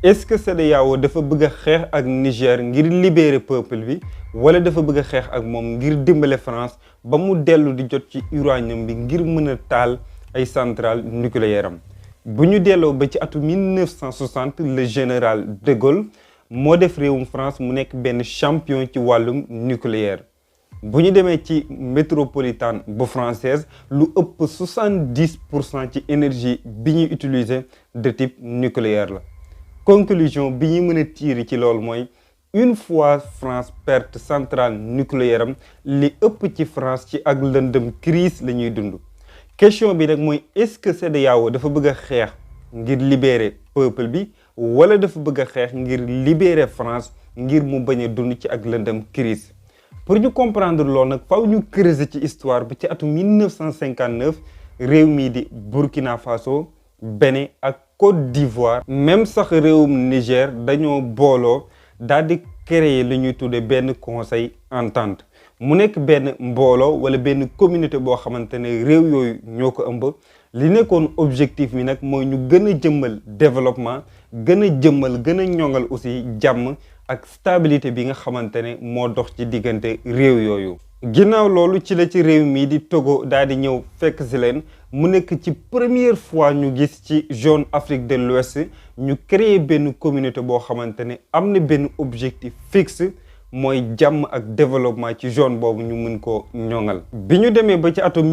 est-ce que CEDEAO dafa bëgg a xeex ak Niger ngir libérer peuple bi wala dafa bëgg a xeex ak moom ngir dimbale France ba mu dellu di jot ci uranium bi ngir mën a taal ay centrale nucléaire am bu ñu delloo ba ci atu 1960 le général de Gaulle moo def réewum France mu nekk benn champion ci wàllum nucléaire bu ñu demee ci métropolitaine bu française lu ëpp 70% ci énergie bi ñuy utiliser de type nucléaire la conclusion bi ñuy mën a tirer ci loolu mooy une fois France perte centrale nucléaire am li ëpp ci France ci ak lëndëm crise la ñuy dund question bi nag mooy est-ce que CEDEAO dafa bëgg a xeex ngir libérer peuple bi wala dafa bëgg a xeex ngir libérer France ngir mu bañ a dund ci ak lëndëm crise pour ñu comprendre loolu nag faaw ñu creuser ci histoire bi ci atu 1959 réew mii di Burkina Faso Bénin ak Côte d'Ivoire même sax réewum Niger dañoo booloo daal di créer li ñuy tudde benn conseil entente mu nekk benn mbooloo wala benn communauté boo xamante ne réew yooyu ñoo ko ëmb li nekkoon objectif bi nag mooy ñu gën a jëmmal développement gën a jëmmal gën a ñoŋal aussi jàmm ak stabilité bi nga xamante ne moo dox ci diggante réew yooyu. ginnaaw loolu ci la ci réew mii di Togo daal di ñëw fekk si leen mu nekk ci première fois ñu gis ci zone Afrique de l'Ouest ñu créer benn communauté boo xamante ne am na benn objectif fixe mooy jàmm ak développement ci zone boobu ñu mën ko ñoŋal. bi ñu demee ba ci atum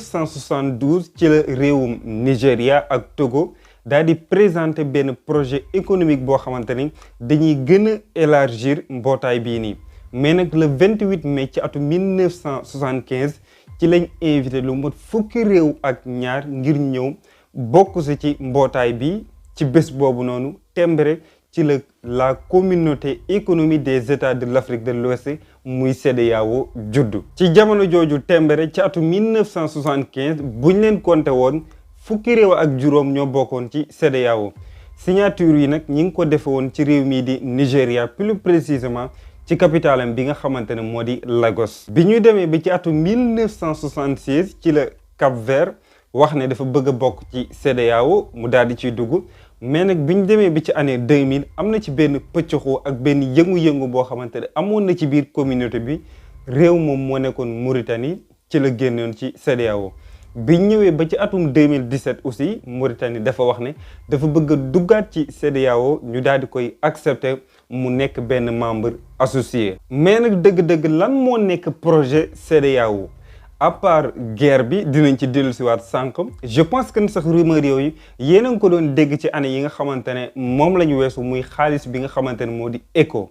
1972 ci la réewum Nigéria ak Togo daal di présenter benn projet économique boo xamante ni dañuy gën a élargir mbootaay bii nii mais nag le 28 mai ci atum 1975 ci lañ invité lu mot fukki réew ak ñaar ngir ñëw bokk si ci mbootaay bi ci bés boobu noonu tembere ci la communauté économique des états de l'Afrique de l'Ouest muy CEDEAO juddu. ci jamono jooju tembere ci atum 1975 buñ leen compté woon fukki réew ak juróom ñoo bokkoon ci CEDEAO signature yi nag ñi ngi ko defe woon ci réew mii di Nigéria plus précisément ci capitalam bi nga xamante ne moo di Lagos. bi ñuy demee ba ci atum 1976 ci la Cap-Vert wax ne dafa bëgg a bokk ci CEDEAO mu daal di ciy dugg mais nag bi ñu demee bi ci année 2000 am na ci benn pëccëxoo ak benn yëngu-yëngu boo xamante ne amoon na ci biir communauté bi réew moom moo nekkoon Mauritanie ci la génnoon ci CEDEAO. bi ñëwee ba ci atum 2017 aussi Mauritanie dafa wax ne dafa bëgg a duggaat ci CEDEAO ñu daal di koy accepter mu nekk benn membre associé. mais nag dëgg-dëgg lan moo nekk projet CEDEAO à part guerre bi dinañ ci dellusiwaat sànq je pense que sax rumeur yooyu yéen a ngi ko doon dégg ci année yi nga xamante ne moom la ñu weesu muy xaalis bi nga xamante ne moo di ECO.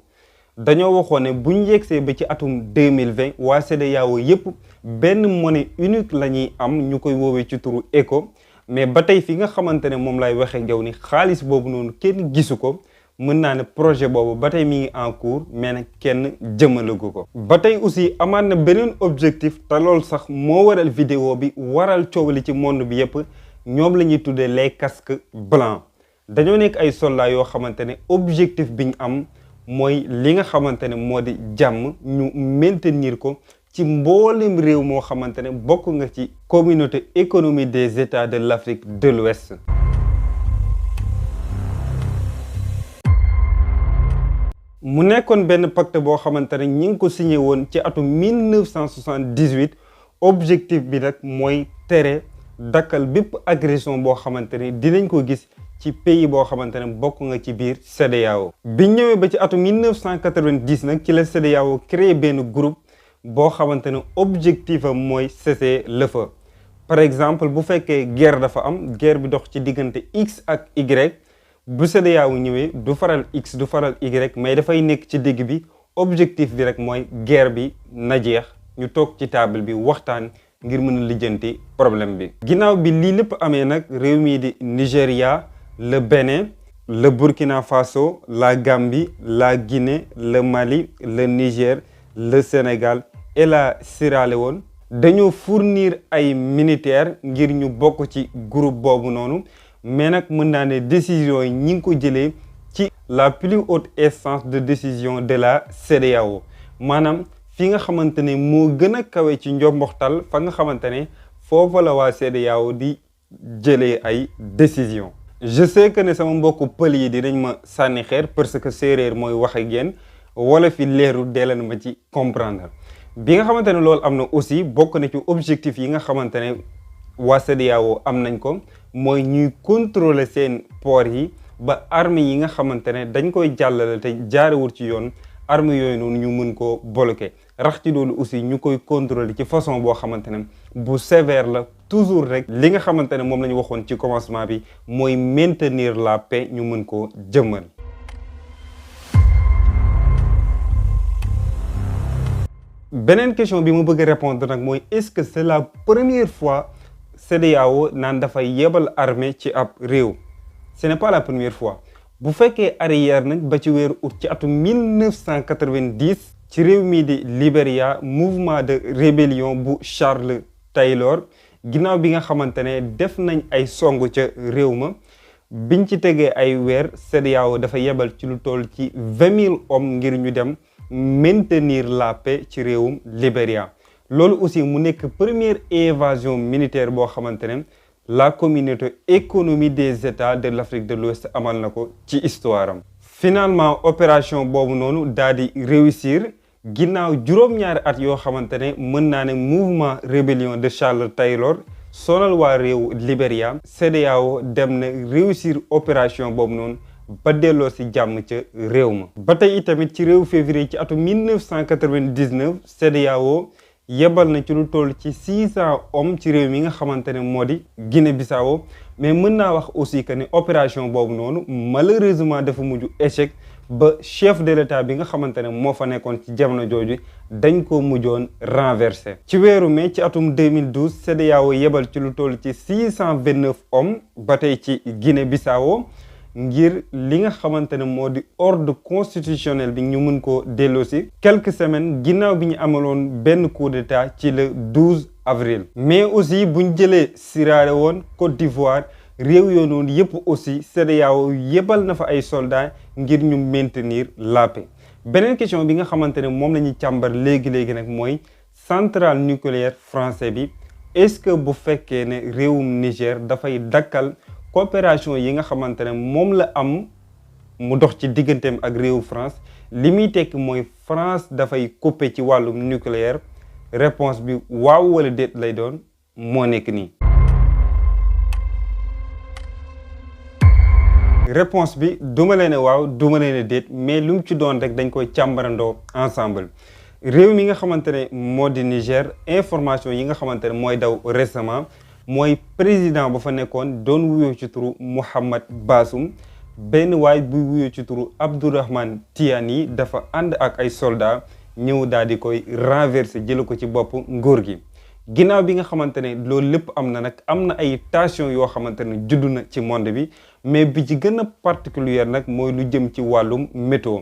dañoo waxoon ne bu ñu yegsee ba ci atum 2020 waa CEDEAO yépp benn monnaie unique la ñuy am ñu koy woowee ci turu ECO mais ba tey fi nga xamante ne moom lay waxee yow ni xaalis boobu noonu kenn gisu ko mën naa ne projet boobu ba tey mi ngi en cours mais nag kenn jëmalagu ko. ba tey aussi amaat na beneen objectif te loolu sax moo waral vidéo bi waral coow li ci monde bi yépp ñoom la ñuy tuddee les casques blancs dañoo nekk ay soldats yoo xamante ne objectif bi ñu am. mooy li nga xamante ne moo di jàmm ñu maintenir ko ci mboolem réew moo xamante ne bokk nga ci communauté économique des états de l'Afrique de l'Ouest. mu nekkoon benn pacte boo xamante ne ñi ngi ko signé woon ci atum 1978 objectif bi nag mooy tere dakkal bépp agression boo xamante ne dinañ ko gis ci pays boo xamante ne bokk nga ci biir CEDEAO. bi ñëwee ba ci atum 1990 nag ci la CEDEAO créé benn groupe boo xamante ne objectif am mooy cesser le feu par exemple bu fekkee guerre dafa am guerre bi dox ci diggante X ak Y bu CEDEAO ñëwee du faral X du faral Y mais dafay nekk ci digg bi objectif bi rek mooy guerre bi na jeex ñu toog ci table bi waxtaan ngir mën a lijjanti problème bi. ginnaaw bi lii lépp amee nag réew mii di Nigéria le Bénin le Burkina Faso la Gambie la Guinée le Mali le Niger le Sénégal et la Sierra Leone dañoo fournir ay militaires ngir ñu bokk ci groupe boobu noonu mais nag mën naa ne décision yi ñi ngi ko jëlee ci la plus haute instance de décision de la CEDEAO maanaam fi nga xamante ne moo gën a kawe ci njomboxtal fa nga xamante ne foofa la waa CEDEAO di jëlee ay décision je sais que ne sama mbokku pël yi dinañ ma sànni xeer parce que séeréer mooy wax ak yéen wala fi leeru deelan ma ci comprendre bi nga xamante ne loolu am na aussi bokk na ci objectif yi nga xamante ne waa CEDEAO am nañ ko mooy ñuy contrôler seen port yi ba armes yi nga xamante ne dañ koy jàllale te jaarewul ci yoon armes yooyu noonu ñu mën koo bloquer rax ci loolu aussi ñu koy contrôler ci façon boo xamante ne bu sévère la toujours rek li nga xamante ne moom la ñu waxoon ci commencement bi mooy maintenir la paix ñu mën koo jëmmal. beneen question bi ma bëgg a répondre nag mooy est-ce que c'est la première fois CEDEAO naan dafay yebal armée ci ab réew. Ce n'est pas la première fois bu fekkee arrière nañ ba ci weeru août ci atum 1990 ci réew mii di Libéria mouvement de rébellion bu Charles Taylor ginnaaw bi nga xamante ne def nañ ay song ca réew ma biñ ci tegee ay weer CEDEAO dafa yebal ci lu toll ci 20 000 hommes ngir ñu dem maintenir la paix ci réewum Libéria. loolu aussi mu nekk première invasion militaire boo xamante ne la communauté économique des États de l'Afrique de l'Ouest amal na ko ci histoire am. finalement opération boobu noonu daal di réussir ginnaaw juróom-ñaari at yoo xamante ne mën naa ne mouvement rébellion de Charles Taylor sonal waa réew Libéria. CEDEAO dem na réussir opération boobu noonu ba delloo si jàmm ca réew ma. ba tey itamit ci réew février ci atum 1999 CEDEAO yebal na ci lu toll ci 600 hommes ci réew mi nga xamante ne moo di Guinée-Bissau mais mën naa wax aussi que ne opération boobu noonu malheureusement dafa mujj échec ba chef de l'État bi nga xamante ne moo fa nekkoon ci jamono jooju dañ ko mujjoon renversé. ci weeru mai ci atum 2012 CEDEAO yebal ci lu toll ci 629 hommes ba tey ci Guinée-Bissau ngir li nga xamante ne moo di ordre constitutionnel bi ñu mën koo delloosi quelques semaines ginnaaw bi ñu amaloon benn coup d'état ci le 12 avril. mais aussi buñ jëlee Sierra Leone Côte d'Ivoire réew yoo noonu yëpp aussi CEDEAO yebal na fa ay soldats ngir ñu maintenir la paix. beneen question bi nga xamante ne moom la ñuy càmbar léegi-léegi nag mooy centrale nucléaire français bi est-ce que bu fekkee ne réewum Niger dafay dakkal coopération yi nga xamante ne moom la am mu dox ci digganteem ak réewu France li muy tekk mooy France dafay couper ci wàllum nucléaire réponse bi waaw wala déet lay doon moo nekk nii. réponse bi duma leen waaw duma leen déet mais lu mu ci doon rek dañ koy càmbarandoo ensemble. réew mi nga xamante ne moo di Niger information yi nga xamante ne mooy daw récemment mooy président ba fa nekkoon doon wuyoo ci turu Mohamed Bazoum benn waay buy wuyoo ci turu Abdourahmane Tiani dafa ànd ak ay soldats ñëw daal di koy renverser jële ko ci bopp nguur gi. ginnaaw bi nga xamante ne loolu lépp am na nag am na ay tensions yoo xamante ne juddu na ci monde bi mais bi ci gën a particulière nag mooy lu jëm ci wàllum météo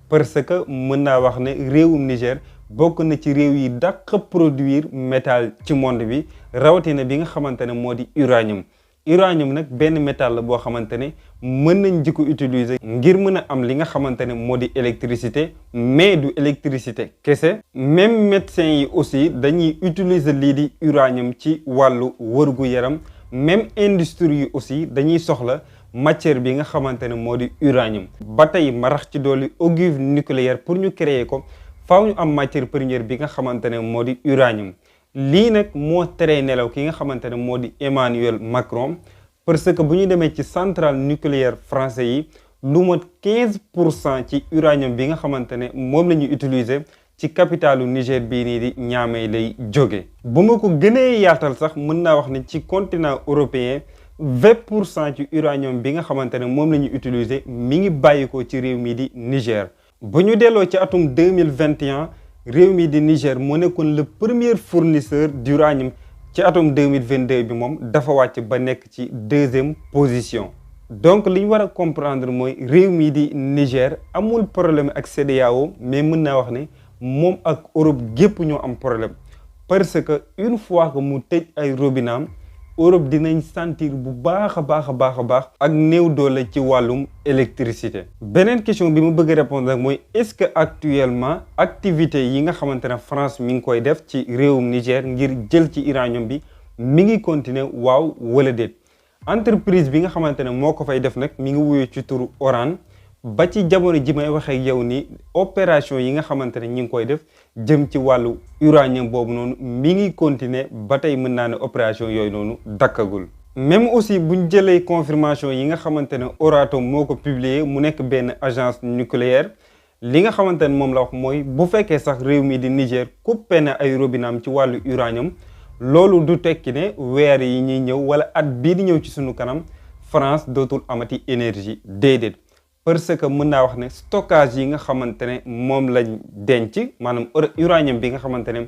parce que mën naa wax ne réewum Niger bokk na ci réew yi dàq produire métal ci monde bi rawatina bi nga xamante ne moo di uranium. uranium nag benn métal la boo xamante ne mën nañ di ko utiliser ngir mën a am li nga xamante ne moo di électricité mais du électricité kese. même médecins yi aussi dañuy utiliser lii di uranium ci wàllu wërgu yaram même industrie yi aussi dañuy soxla matière bi nga xamante ne moo di uranium. ba tey ma rax ci dolli ogive nucléaire pour ñu créer ko faaw ñu am matière première bi nga xamante ne moo di uranium. lii nag moo teree nelaw ki nga xamante ne moo di Emmanuel Macron parce que bu ñu demee ci centrale nucléaire français yi lu mot 15% ci uranium bi nga xamante ne moom la ñuy utiliser ci capitalu Niger bii nii di Niamey lay jóge. bu ma ko gënee yaatal sax mën naa wax ne ci continent européen 20% ci uranium bi nga xamante ne moom la ñuy utiliser mi ngi bàyyikoo ci réew mi di Niger. bu ñu delloo ci atum 2021 réew mi di Niger moo nekkoon le premier fournisseur d'uranium ci atum 2022 bi moom dafa wàcc ba nekk ci 2e position. donc li ñu war a comprendre mooy réew mi di Niger amul problème ak CEDEAO mais mën naa wax ne moom ak Europe gépp ñoo am problème parce que une fois que mu tëj ay robinam Europe dinañ sentir bu baax a baax ak néew doole ci wàllum électricité. beneen question bi ma bëgg a répondre nag mooy est-ce que actuellement activité yi nga xamante ne France mi ngi koy def ci réewum Niger ngir jël ci uranium bi mi ngi continuer waaw wala déet. entreprise bi nga xamante ne moo ko fay def nag mi ngi wuyu ci turu Oran. ba ci jamono ji may waxee ak yow ni opération yi nga xamante ne ñi ngi koy def jëm ci wàllu uranium boobu noonu mi ngi continuer ba tey mën naa ne opération yooyu noonu dakkagul. même aussi buñ jëlee confirmation yi nga xamante ne Euratom moo ko publier mu nekk benn agence nucléaire li nga xamante ne moom la wax mooy bu fekkee sax réew mi di Niger coupé na ay robinam ci wàllu uranium loolu du tekki ne weer yi ñuy ñëw wala at bii di ñëw ci sunu kanam France dootul amati énergie déedéet. parce que mën naa wax ne stockage yi nga xamante ne moom lañ denc maanaam uranium bi nga xamante ne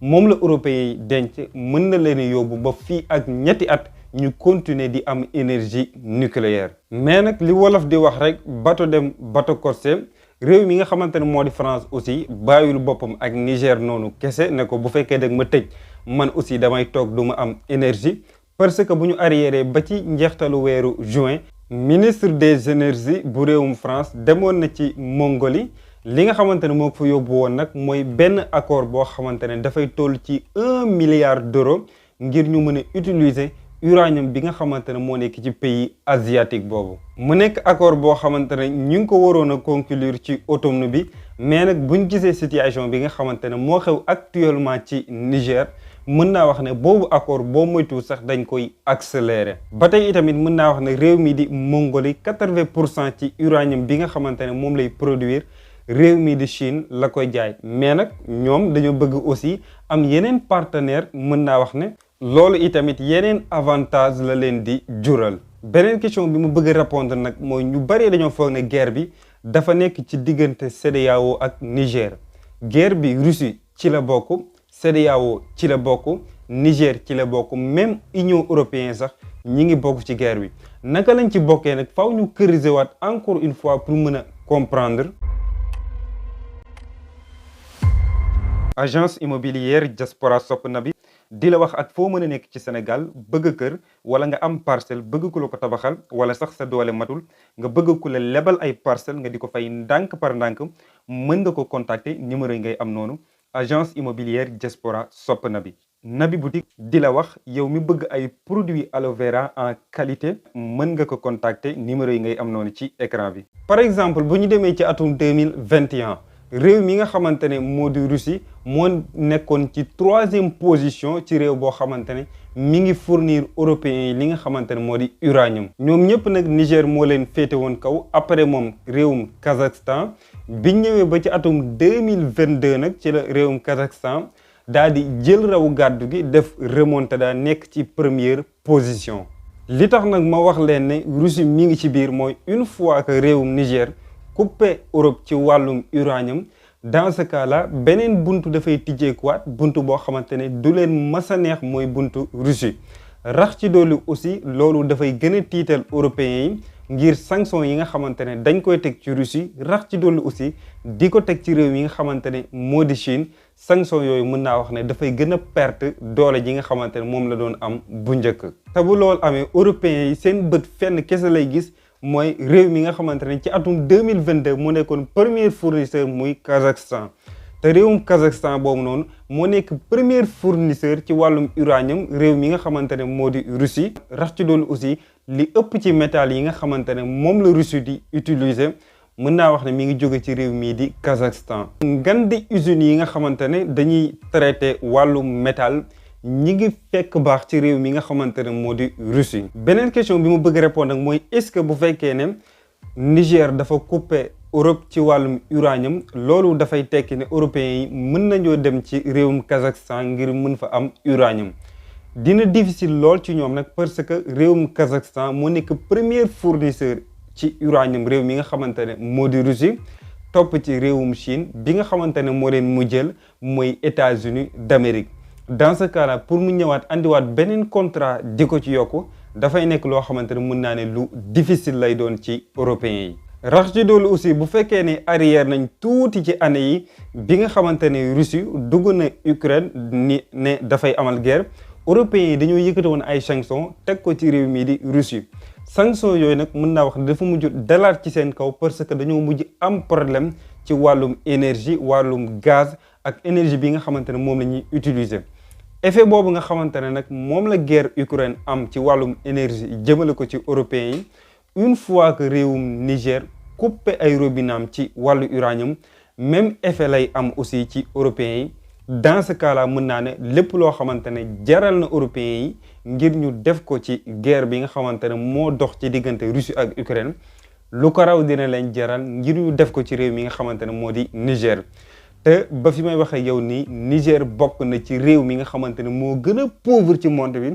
moom la européens yi denc mën na leen yóbbu ba fii ak ñetti at ñu continuer di am énergie nucléaire. mais nag li wolof di wax rek bato dem bato corsé réew mi nga xamante ne moo di France aussi bàyyul boppam ak Niger noonu kese ne ko bu fekkee dag ma tëj man aussi damay toog du ma am énergie parce que bu ñu arriéré ba ci njeextalu weeru juin. ministre des énergies bu réewum France demoon na ci Mongolie li nga xamante ne moo ko fa yóbbu woon nag mooy benn accord boo xamante ne dafay toll ci 1 milliard d'euros ngir ñu mën a utiliser uranium bi nga xamante ne moo nekk ci pays asiatique boobu. mu nekk accord boo xamante ne ñu ngi ko waroon a conclure ci automne bi mais nag buñ gisee situation bi nga xamante ne moo xew actuellement ci Niger. mën naa wax ne boobu accord boo moytu sax dañ koy accélérer ba tey itamit mën naa wax ne réew mi di Mongolie 80% ci uranium bi nga xamante ne moom lay produire réew mi di Chine la koy jaay mais nag ñoom dañoo bëgg aussi am yeneen partenaire mën naa wax ne loolu itamit yeneen avantage la leen di jural. beneen question bi mu bëgg répondre nag mooy ñu bari dañoo foog ne guerre bi dafa nekk ci diggante CEDEAO ak Niger guerre bi Russie ci la bokk. CEDEAO ci la bokk Niger ci la bokk même Union européenne sax ñi ngi bokk ci guerre bi naka lañ ci bokkee nag faaw ñu creuser waat encore une fois pour mën a comprendre. agence immobilière Diaspora Sopp Nabi di la wax ak foo mën a nekk ci Sénégal bëgg kër wala nga am parcelle bëgg ku la ko tabaxal wala sax sa doole matul nga bëgg ku la lebal ay parcelle nga di ko fay ndànk par ndànk mën nga ko contacter numéro yi ngay am noonu. agence immobilière Diaspora Sopp Nabi Nabi boutique di la wax yow mi bëgg ay produits aloe vera en qualité mën nga ko contacter numéro yi ngay am noonu ci écran bi. par exemple bu ñu demee ci atum 2021 réew mi nga xamante ne moo di Russie moo nekkoon ci 3e position ci réew boo xamante ne mi ngi fournir européens yi li nga xamante ne moo di uranium. ñoom ñëpp nag Niger moo leen féete woon kaw après moom réewum Kazakhstan biñ ñëwee ba ci atum 2022 nag ci la réewum Kazakhstan daal di jël raw gàddu gi def remontada nekk ci première position. li tax nag ma wax leen ne Russie mi ngi ci biir mooy une fois que réewum Niger coupé Europe ci wàllum uranium dans ce cas là beneen buntu dafay tijjeekuwaat buntu boo xamante ne du leen mas a neex mooy buntu Russie rax ci dolli aussi loolu dafay gën a tiital européens yi ngir sanction yi nga xamante ne dañ koy teg ci Russie rax ci dolli aussi di ko teg ci réew yi nga xamante ne moo di Chine sanction yooyu mën naa wax ne dafay gën a perte doole ji nga xamante ne moom la doon am bu njëkk. te bu loolu amee européens yi seen bët fenn kese lay gis mooy réew mi nga xamante ne ci atum 2022 mu nekkoon premier fournisseur muy Kazakhstan te réewum Kazakhstan boobu noonu moo nekk premier fournisseur ci wàllum uranium réew mi nga xamante ne moo di Russie rax ci dolli aussi li ëpp ci métal yi nga xamante ne moom la Russie di utiliser mën naa wax ne mi ngi jóge ci réew mii di Kazakhstan. ngan di usines yi nga xamante ne dañuy traité wàllum métal ñi ngi fekk baax ci réew mi nga xamante ne moo di Russie. beneen question bi mu bëgg répondre nag mooy est-ce que bu fekkee ne Niger dafa coupé Europe ci wàllum uranium loolu dafay tekki ne européens yi mën nañoo dem ci réewum Kazakhstan ngir mën fa am uranium. dina difficile lool ci ñoom nag parce que réewum Kazakhstan moo nekk premier fournisseur ci uranium réew mi nga xamante ne moo di Russie topp ci réewum Chine bi nga xamante ne moo leen mu jël mooy États-Unis d'Amérique. dans ce cas là pour mu ñëwaat andiwaat beneen contrat di ko ci yokku dafay nekk loo xamante ne mën naa ne lu difficile lay doon ci européens yi. rax ci doolu aussi bu fekkee ne arrière nañ tuuti ci année yi bi nga xamante ne Russie dugg na Ukraine ni ne dafay amal guerre européens yi dañoo yëkkati woon ay sanctions teg ko ci réew mii di Russie. sanctions yooyu nag mën naa wax ne dafa mujj dalaat ci seen kaw parce que dañoo mujj am problème ci wàllum énergie wàllum gaz ak énergie bi nga xamante ne moom la ñuy utiliser. effet boobu nga xamante ne nag moom la guerre Ukraine am ci wàllum énergie jëmale ko ci européens yi une fois que réewum Niger coupé ay robinam ci wàllu uranium même effet lay am aussi ci européens yi dans ce cas là mën naa ne lépp loo xamante ne jaral na européens yi ngir ñu def ko ci guerre bi nga xamante ne moo dox ci diggante Russie ak Ukraine lu ko raw dina leen jaral ngir ñu def ko ci réew mi nga xamante ne moo di Niger. te ba fi may waxee yow nii Niger bokk na ci réew mi nga xamante ne moo gën a pauvre ci monde bi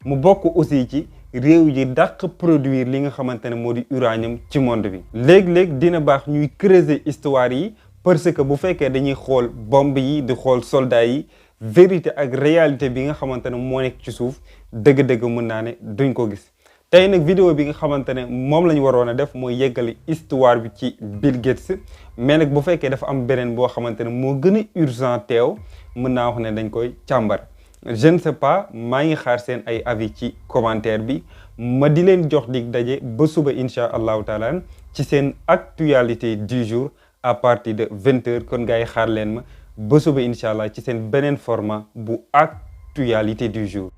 mu bokk aussi ci réew yi dàq produire li nga xamante ne moo di uranium ci monde bi. léeg-léeg dina baax ñuy creuser histoire yi parce que bu fekkee dañuy xool bombe yi di xool soldats yi vérité ak réalité bi nga xamante ne moo nekk ci suuf dëgg-dëgg mën naa ne duñ ko gis. tey nag vidéo bi nga xamante ne moom la ñu waroon a def mooy yeggali histoire bi ci Bill Gates mais nag bu fekkee dafa am beneen boo xamante ne moo gën a urgent teew mën naa wax ne dañ koy càmbar je ne sais pas maa ngi xaar seen ay avis ci commentaire bi ma di leen jox dig daje ba suba incha allahu taala ci seen actualité du jour à partir de 20h kon gars yi xaar leen ma ba suba incha allah ci seen beneen format bu actualité du jour.